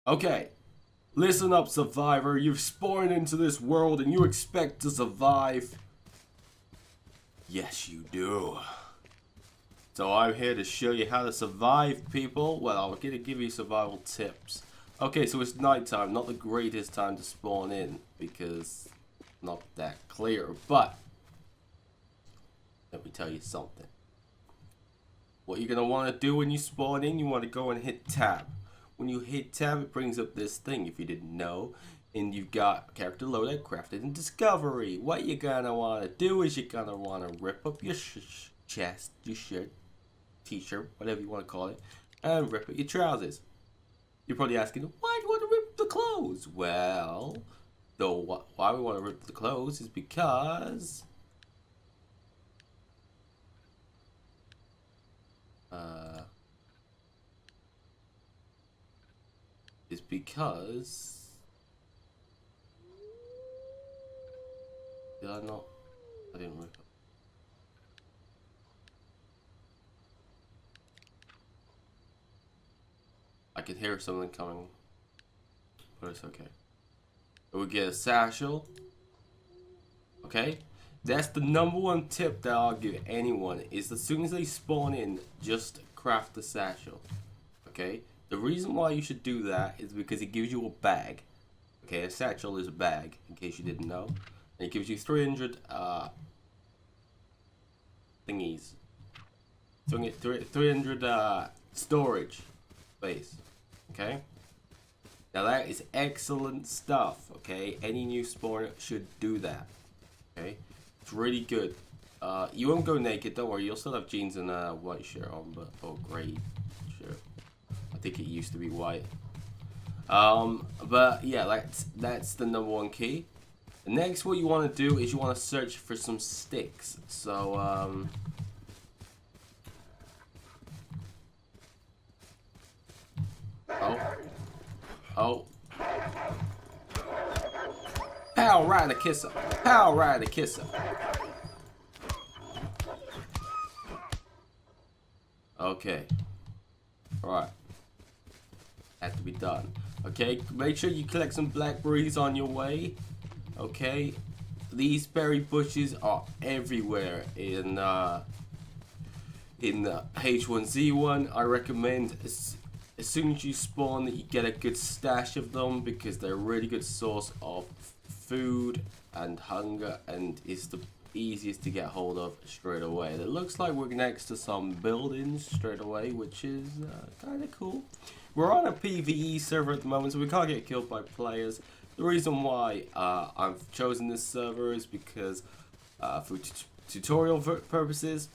Okay, listen up, survivor. You've spawned into this world and you expect to survive. Yes, you do. So I'm here to show you how to survive, people. Well, I'm going to give you survival tips. Okay, so it's nighttime, not the greatest time to spawn in because not that clear, but let me tell you something. What you're going to want to do when you spawn in, you want to go and hit tab. When you hit tab, it brings up this thing, if you didn't know. And you've got character loadout, crafted, and discovery. What you're going to want to do is you're going to want to rip up your chest, your shirt, t-shirt, whatever you want to call it, and rip up your trousers. You're probably asking, why do you want to rip the clothes? Well, why we want to rip the clothes is because did I not? I didn't rip it. I can hear something coming, but it's okay. We get a satchel. Okay, that's the #1 tip that I'll give anyone is as soon as they spawn in, just craft the satchel. Okay, the reason why you should do that is because it gives you a bag. Okay, a satchel is a bag, in case you didn't know. And it gives you 300 thingies. 300 storage space. Okay, now that is excellent stuff. Okay, any new spawner should do that. Okay, it's really good. You won't go naked, don't worry. You'll still have jeans and a white shirt on, but grey shirt. I think it used to be white. But yeah, that's the #1 key. Next, what you want to do is you want to search for some sticks. So Oh. Pow, right a kisser. Pow, right a kisser. Okay. Alright. Had to be done. Okay, make sure you collect some blackberries on your way. Okay. These berry bushes are everywhere in H1Z1. I recommend as soon as you spawn that you get a good stash of them because they're a really good source of food and hunger and is the easiest to get hold of straight away. And it looks like we're next to some buildings straight away, which is kind of cool. We're on a PvE server at the moment, so we can't get killed by players. The reason why I've chosen this server is because for tutorial purposes.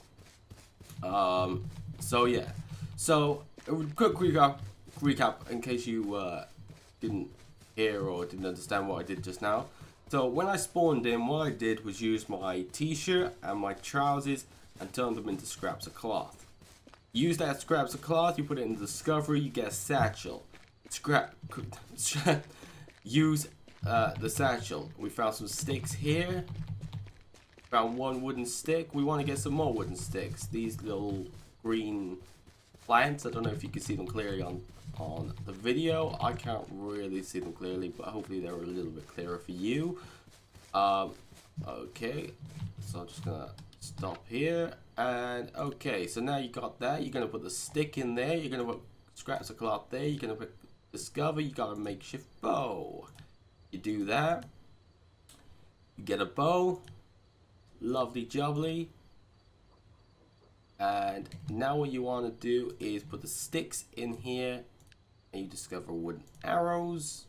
So yeah, so a quick recap in case you didn't hear or didn't understand what I did just now. So when I spawned in, what I did was use my t-shirt and my trousers and turn them into scraps of cloth. Use that scraps of cloth, you put it in discovery, you get a satchel. Use the satchel. We found some sticks here. Found one wooden stick. We want to get some more wooden sticks. These little green plants. I don't know if you can see them clearly on the video. I can't really see them clearly, but hopefully they're a little bit clearer for you. Okay, so I'm just gonna stop here. And okay, so now you got that. You're gonna put the stick in there. You're gonna put scraps of cloth there. You're gonna put discover. You got a makeshift bow. You do that. You get a bow. Lovely jubbly. And now what you want to do is put the sticks in here and you discover wooden arrows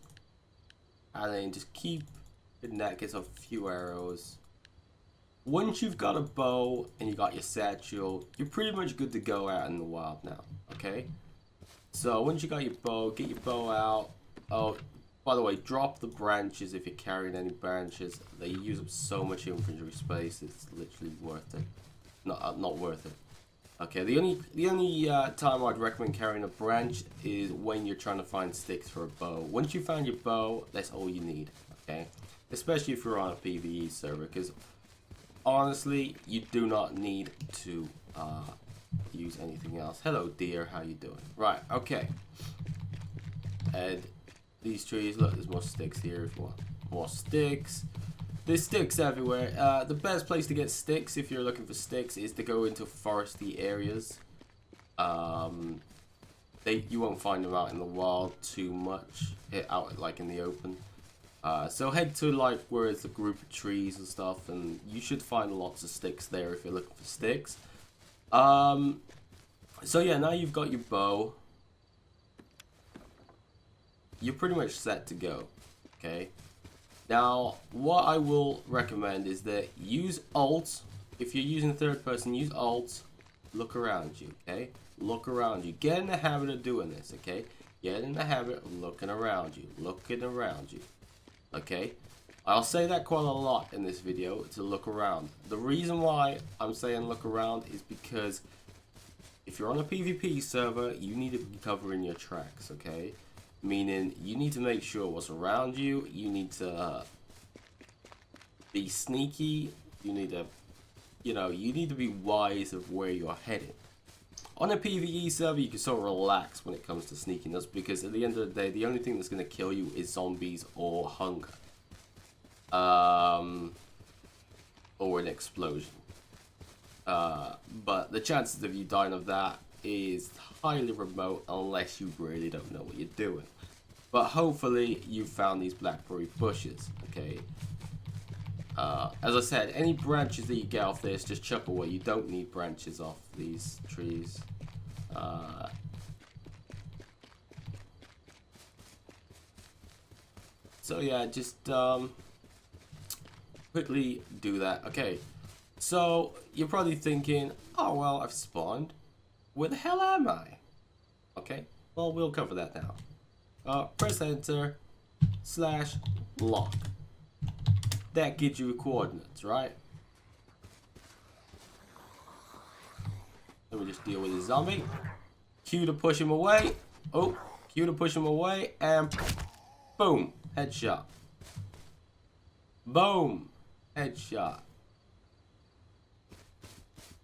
and then just keep hitting that, gets a few arrows. Once you've got a bow and you got your satchel, you're pretty much good to go out in the wild now. Okay, so once you got your bow, get your bow out. Oh, by the way, drop the branches if you're carrying any branches. They use up so much inventory space, it's literally worth it. Not worth it. Okay, the only time I'd recommend carrying a branch is when you're trying to find sticks for a bow. Once you found your bow, that's all you need. Okay, especially if you're on a PvE server, because honestly, you do not need to use anything else. Hello, dear. How you doing? Right. Okay. And these trees. Look, there's more sticks here if you want more sticks. There's sticks everywhere. The best place to get sticks if you're looking for sticks is to go into foresty areas. You won't find them out in the wild too much, out like in the open. So head to like where it's a group of trees and stuff, and you should find lots of sticks there if you're looking for sticks. So yeah, now you've got your bow. You're pretty much set to go. Okay. Now, what I will recommend is that use Alt. If you're using third person, use Alt. Look around you. Okay. Look around you. Get in the habit of doing this. Okay. Get in the habit of looking around you. Looking around you. Okay. I'll say that quite a lot in this video, to look around. The reason why I'm saying look around is because if you're on a PvP server, you need to be covering your tracks, okay? Meaning, you need to make sure what's around you, you need to be sneaky, you need to, you need to be wise of where you're headed. On a PvE server, you can sort of relax when it comes to sneakiness, because at the end of the day, the only thing that's going to kill you is zombies or hunger. Or an explosion. But the chances of you dying of that is highly remote unless you really don't know what you're doing. But hopefully you found these blackberry bushes, okay? As I said, any branches that you get off this, just chuck away. You don't need branches off these trees. So yeah, just quickly do that. Okay, so you're probably thinking, oh well, I've spawned. Where the hell am I? Okay, well, we'll cover that now. Press enter /lock. That gives you coordinates, right? Let me just deal with this zombie. Q to push him away. Oh, Q to push him away, and boom, headshot. Boom, headshot.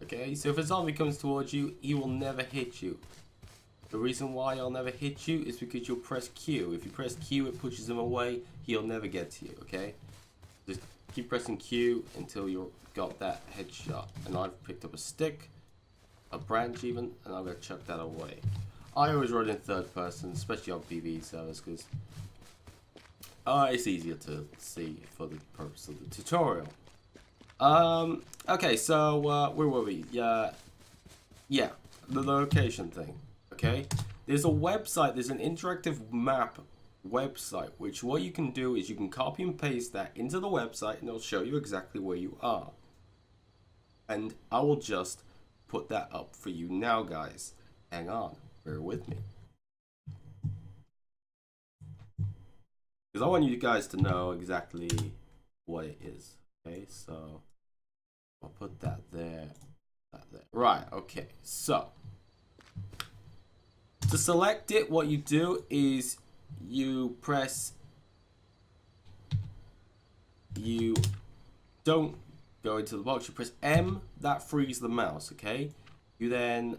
Okay, so if a zombie comes towards you, he will never hit you. The reason why he'll never hit you is because you'll press Q. If you press Q, it pushes him away. He'll never get to you, okay? Just keep pressing Q until you've got that headshot. And I've picked up a stick, a branch even, and I'm going to chuck that away. I always run in third person, especially on PvE servers, because it's easier to see for the purpose of the tutorial. Okay, so where were we? Yeah, the location thing. Okay, there's a website, there's an interactive map website, which what you can do is you can copy and paste that into the website and it'll show you exactly where you are. And I will just put that up for you now, guys. Hang on, bear with me. Because I want you guys to know exactly what it is. Okay, so I'll put that there, that there. Right, okay, so to select it, what you do is you don't go into the box, you press M, that frees the mouse, okay? You then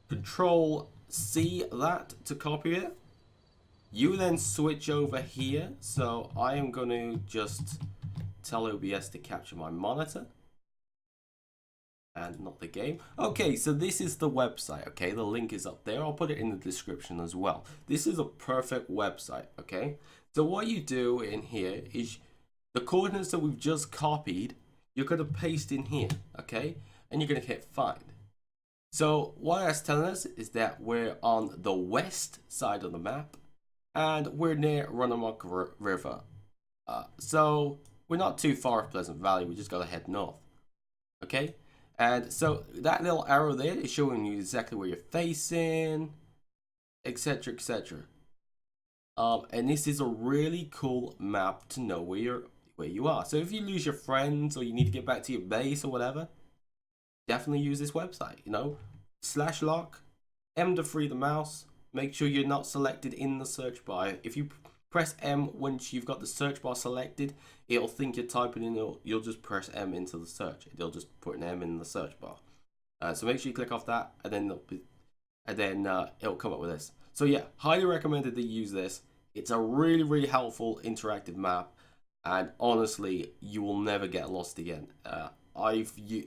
Control C that to copy it. You then switch over here, so I am going to just tell OBS to capture my monitor and not the game. Okay, so this is the website, okay? The link is up there. I'll put it in the description as well. This is a perfect website, okay? So what you do in here is the coordinates that we've just copied, you're going to paste in here, okay? And you're going to hit find. So what that's telling us is that we're on the west side of the map and we're near Runamuck River. So we're not too far off Pleasant Valley, we just got to head north, okay? And so that little arrow there is showing you exactly where you're facing, etc, etc. And this is a really cool map to know where you are. So if you lose your friends or you need to get back to your base or whatever, definitely use this website, /lock, M to free the mouse. Make sure you're not selected in the search bar. If you press M once you've got the search bar selected, it'll think you're typing in, you'll just press M into the search. It'll just put an M in the search bar. So make sure you click off that, and then it'll come up with this. So yeah, highly recommended that you use this. It's a really, really helpful interactive map, and honestly, you will never get lost again.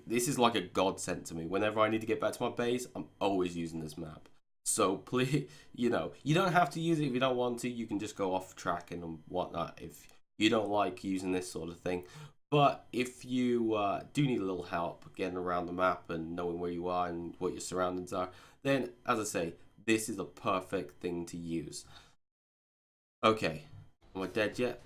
This is like a godsend to me. Whenever I need to get back to my base, I'm always using this map. So please, you don't have to use it if you don't want to. You can just go off tracking and whatnot if you don't like using this sort of thing. But if you do need a little help getting around the map and knowing where you are and what your surroundings are, then, as I say, this is a perfect thing to use. Okay, am I dead yet?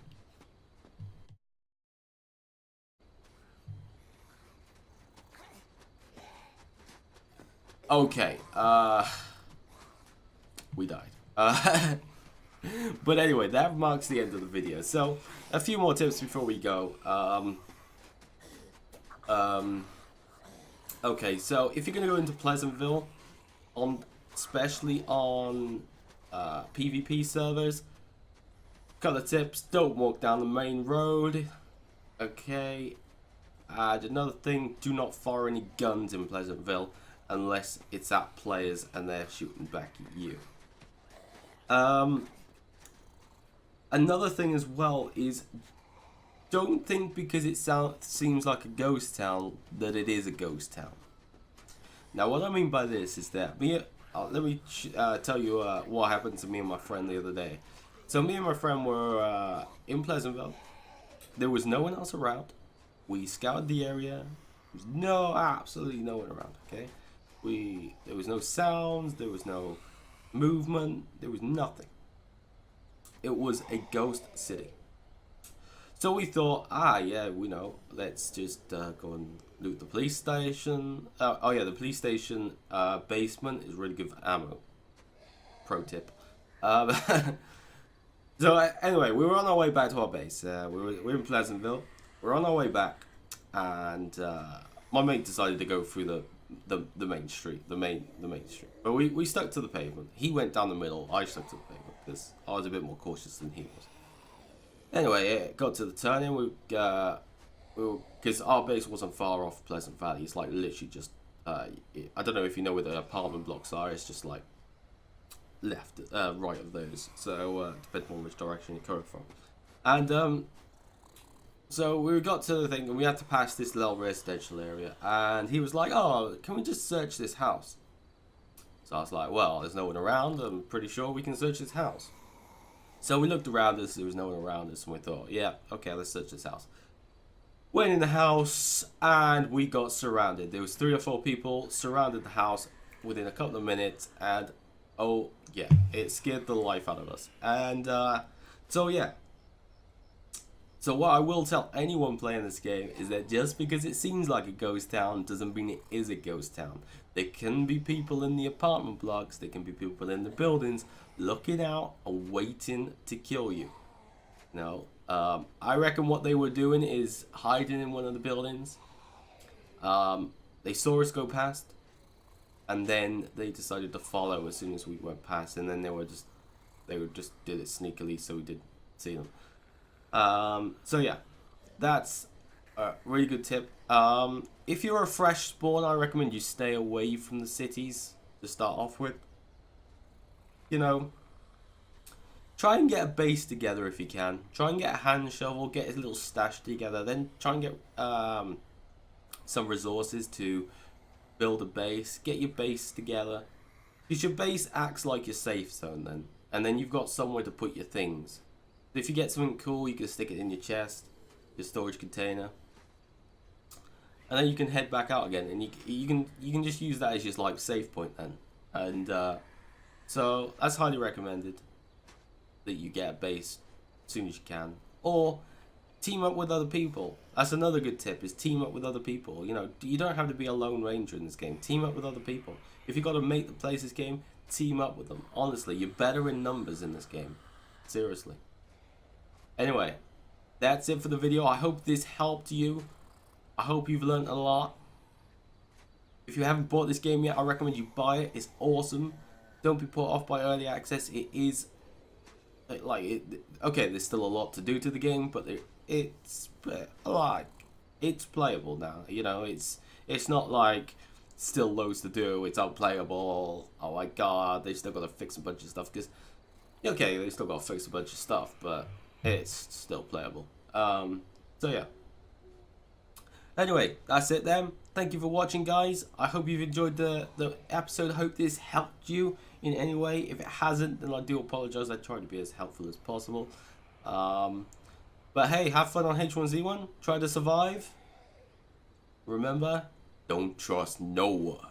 Okay, we died. But anyway, that marks the end of the video. So, a few more tips before we go. Okay, so if you're gonna go into Pleasantville, especially on PvP servers, couple of tips: don't walk down the main road. Okay, and another thing: do not fire any guns in Pleasantville unless it's at players and they're shooting back at you. Another thing as well is, don't think because it seems like a ghost town that it is a ghost town. Now, what I mean by this is that let me tell you what happened to me and my friend the other day. So me and my friend were in Pleasantville. There was no one else around. We scouted the area. There was absolutely no one around. Okay, there was no sounds. There was no movement. There was nothing. It was a ghost city. So we thought, yeah, let's just go and loot the police station. Oh yeah, the police station basement is really good for ammo. Pro tip. So anyway, we were on our way back to our base. We're in Pleasantville. We're on our way back, and my mate decided to go through the main street, the main street. But we stuck to the pavement. He went down the middle. I stuck to the pavement because I was a bit more cautious than he was. Anyway, it got to the turning. Because our base wasn't far off Pleasant Valley. It's like literally just I don't know if you know where the apartment blocks are. It's just like left, right of those. So depending on which direction you're coming from. And so we got to the thing, and we had to pass this little residential area. And he was like, "Oh, can we just search this house?" So I was like, "Well, there's no one around. I'm pretty sure we can search this house." So we looked around us. There was no one around us, and we thought, "Yeah, okay, let's search this house." Went in the house, and we got surrounded. There was 3 or 4 people surrounded the house within a couple of minutes, and oh yeah, it scared the life out of us. And so yeah. So what I will tell anyone playing this game is that just because it seems like a ghost town doesn't mean it is a ghost town. There can be people in the apartment blocks, there can be people in the buildings looking out and waiting to kill you. Now, I reckon what they were doing is hiding in one of the buildings. They saw us go past, and then they decided to follow as soon as we went past, and then they would just did it sneakily so we didn't see them. So yeah, that's a really good tip. If you're a fresh spawn, I recommend you stay away from the cities to start off with. Try and get a base together if you can. Try and get a hand shovel, get a little stash together, then try and get some resources to build a base. Get your base together, because your base acts like your safe zone then, and then you've got somewhere to put your things. If you get something cool, you can stick it in your chest, your storage container, and then you can head back out again, and you can just use that as your like save point then. And so that's highly recommended that you get a base as soon as you can, or team up with other people. That's another good tip, is team up with other people. You don't have to be a lone ranger in this game. Team up with other people. If you got to make the plays this game, team up with them. Honestly, you're better in numbers in this game. Seriously. Anyway, that's it for the video. I hope this helped you. I hope you've learned a lot. If you haven't bought this game yet, I recommend you buy it. It's awesome. Don't be put off by early access. It is okay, there's still a lot to do to the game, but it's playable now. It's not like still loads to do. It's unplayable. Oh my god, they still got to fix a bunch of stuff, because Okay, they still got to fix a bunch of stuff, but it's still playable. So yeah. Anyway, that's it then. Thank you for watching, guys. I hope you've enjoyed the episode. I hope this helped you in any way. If it hasn't, then I do apologize. I try to be as helpful as possible. But hey, have fun on H1Z1. Try to survive. Remember, don't trust no one.